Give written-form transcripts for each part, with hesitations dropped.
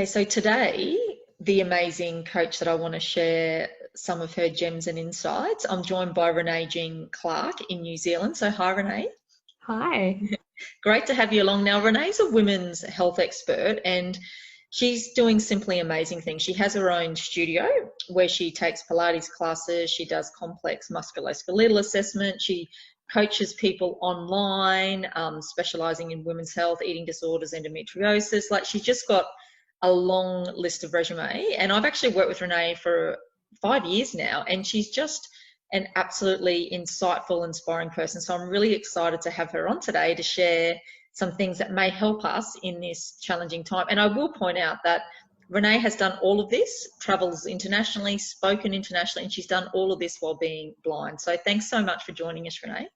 Okay, so today, the amazing coach that I want to share some of her gems and insights, I'm joined by Renee Jean Clark in New Zealand. So hi, Renee. Hi. Great to have you along. Now, Renee's a women's health expert and she's doing simply amazing things. She has her own studio where she takes Pilates classes, she does complex musculoskeletal assessment, she coaches people online, specializing in women's health, eating disorders, endometriosis. Like, she's just got a long list of resume. And I've actually worked with Renee for 5 years now, and she's just an absolutely insightful, inspiring person. So I'm really excited to have her on today to share some things that may help us in this challenging time. And I will point out that Renee has done all of this, travels internationally, spoken internationally, and she's done all of this while being blind. So thanks so much for joining us, Renee.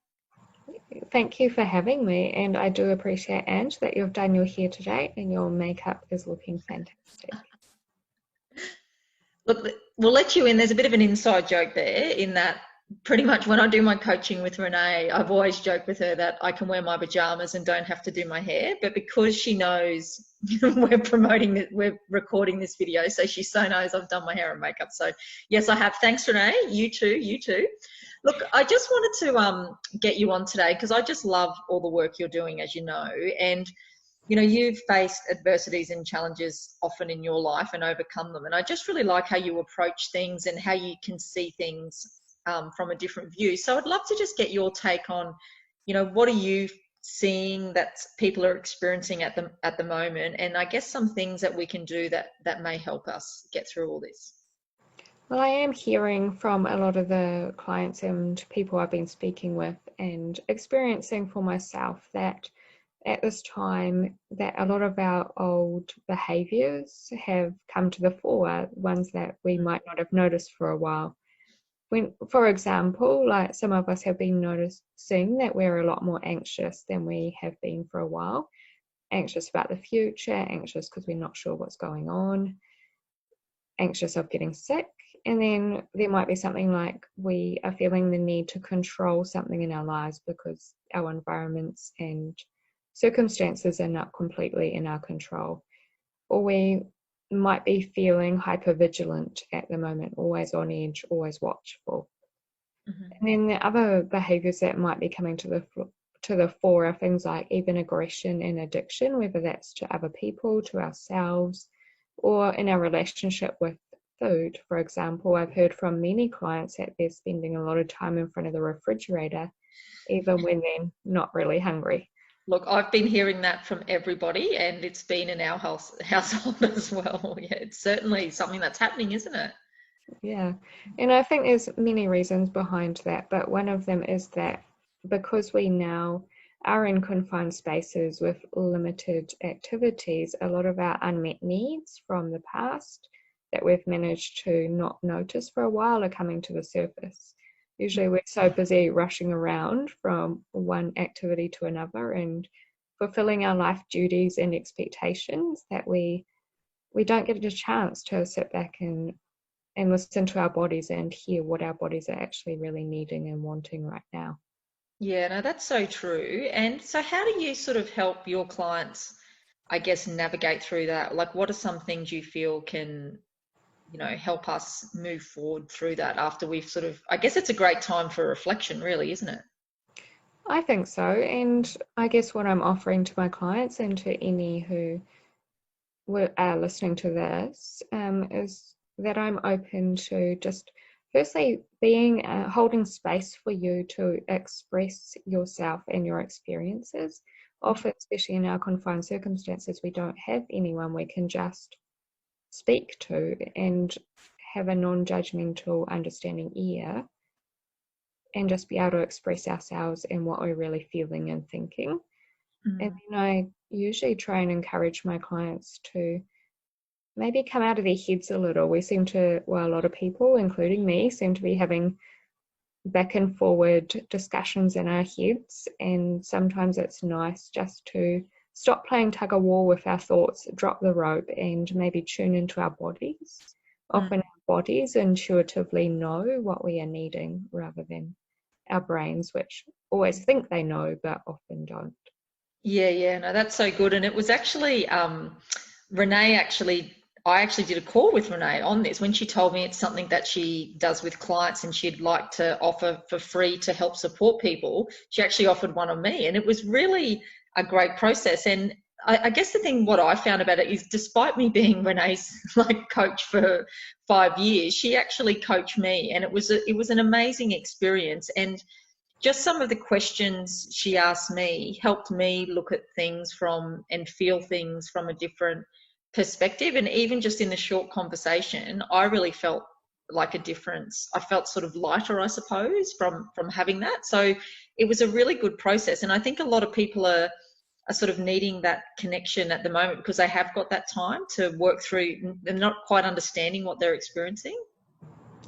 Thank you for having me, and I do appreciate, Ange, that you've done your hair today and your makeup is looking fantastic. Look, we'll let you in. There's a bit of an inside joke there in that pretty much when I do my coaching with Renee, I've always joked with her that I can wear my pajamas and don't have to do my hair. But because she knows we're recording this video, so she so knows I've done my hair and makeup. So yes, I have. Thanks, Renee. You too. You too. Look, I just wanted to get you on today because I just love all the work you're doing, as you know, and you've faced adversities and challenges often in your life and overcome them. And I just really like how you approach things and how you can see things from a different view. So I'd love to just get your take on, what are you seeing that people are experiencing at the moment, and I guess some things that we can do that may help us get through all this. Well, I am hearing from a lot of the clients and people I've been speaking with and experiencing for myself that at this time that a lot of our old behaviors have come to the fore, ones that we might not have noticed for a while. When, for example, like some of us have been noticing that we're a lot more anxious than we have been for a while. Anxious about the future, anxious because we're not sure what's going on, anxious of getting sick. And then there might be something like we are feeling the need to control something in our lives because our environments and circumstances are not completely in our control. Or we might be feeling hypervigilant at the moment, always on edge, always watchful. Mm-hmm. And then the other behaviors that might be coming to the fore are things like even aggression and addiction, whether that's to other people, to ourselves, or in our relationship with food. For example, I've heard from many clients that they're spending a lot of time in front of the refrigerator, even when they're not really hungry. Look, I've been hearing that from everybody, and it's been in our household as well. Yeah, it's certainly something that's happening, isn't it? Yeah, and I think there's many reasons behind that, but one of them is that because we now are in confined spaces with limited activities, a lot of our unmet needs from the past that we've managed to not notice for a while are coming to the surface. Usually we're so busy rushing around from one activity to another and fulfilling our life duties and expectations that we don't get a chance to sit back and listen to our bodies and hear what our bodies are actually really needing and wanting right now. Yeah, no, that's so true. And so how do you sort of help your clients, I guess, navigate through that? Like, what are some things you feel can, help us move forward through that after we've sort of, I guess it's a great time for reflection, really, isn't it? I think so. And I guess what I'm offering to my clients and to any who are listening to this is that I'm open to just firstly being holding space for you to express yourself and your experiences. Often, especially in our confined circumstances, we don't have anyone we can just speak to and have a non-judgmental understanding ear and just be able to express ourselves and what we're really feeling and thinking. Mm. And then I usually try and encourage my clients to maybe come out of their heads a little. We seem to, well, a lot of people, including me, seem to be having back and forward discussions in our heads. And sometimes it's nice just to stop playing tug of war with our thoughts, drop the rope, and maybe tune into our bodies. Often our bodies intuitively know what we are needing rather than our brains, which always think they know, but often don't. Yeah, no, that's so good. And it was actually Renee actually I actually did a call with Renee on this when she told me it's something that she does with clients and she'd like to offer for free to help support people. She actually offered one on me, and it was really a great process. And I guess the thing, what I found about it is, despite me being Renee's like coach for 5 years, she actually coached me, and it was an amazing experience. And just some of the questions she asked me helped me look at things from and feel things from a different perspective. And even just in the short conversation, I really felt like a difference. I felt sort of lighter, I suppose, from having that. So it was a really good process. And I think a lot of people are sort of needing that connection at the moment because they have got that time to work through. They're not quite understanding what they're experiencing.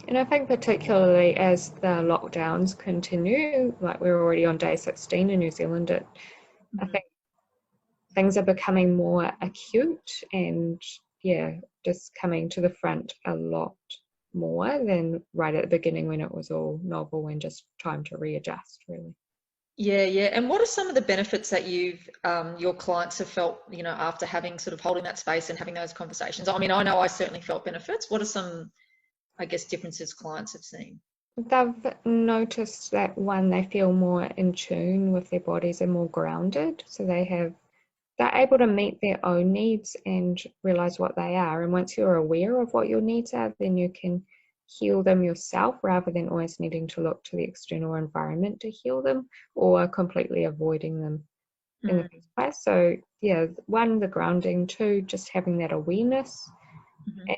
And I think particularly as the lockdowns continue, like we're already on day 16 in New Zealand, I think things are becoming more acute and, yeah, just coming to the front a lot more than right at the beginning when it was all novel and just time to readjust, really. Yeah, yeah. And what are some of the benefits that your clients have felt, after having sort of holding that space and having those conversations? I mean, I know I certainly felt benefits. What are some, I guess, differences clients have seen? They've noticed that one, they feel more in tune with their bodies and more grounded. So they're able to meet their own needs and realize what they are. And once you're aware of what your needs are, then you can heal them yourself rather than always needing to look to the external environment to heal them or completely avoiding them in the first place. So yeah, one, the grounding, two, just having that awareness, and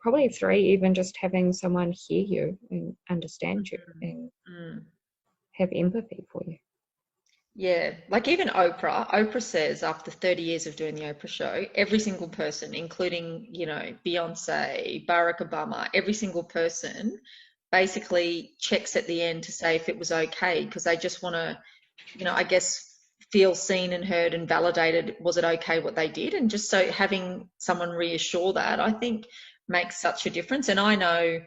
probably three, even just having someone hear you and understand you and have empathy for you. Yeah, like even Oprah says after 30 years of doing the Oprah show, every single person, including, Beyonce, Barack Obama, every single person basically checks at the end to say if it was okay, because they just want to, I guess, feel seen and heard and validated. Was it okay what they did? And just so having someone reassure that, I think makes such a difference. And I know,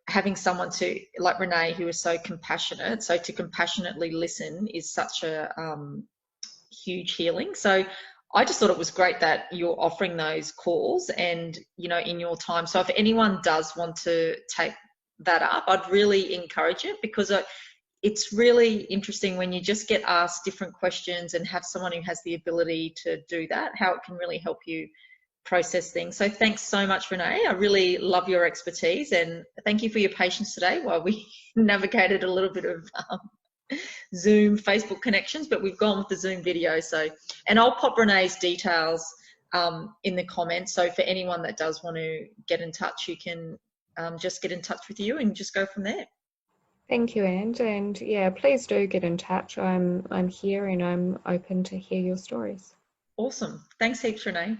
having someone to like Renee, who is so compassionate, so to compassionately listen is such a huge healing. So I just thought it was great that you're offering those calls and, in your time. So if anyone does want to take that up, I'd really encourage it, because it's really interesting when you just get asked different questions and have someone who has the ability to do that, how it can really help you process things. So thanks so much, Renee. I really love your expertise, and thank you for your patience today while we navigated a little bit of Zoom, Facebook connections, but we've gone with the Zoom video. So, and I'll pop Renee's details in the comments. So for anyone that does want to get in touch, you can just get in touch with you and just go from there. Thank you, Anne. And yeah, please do get in touch. I'm here and I'm open to hear your stories. Awesome. Thanks heaps, Renee.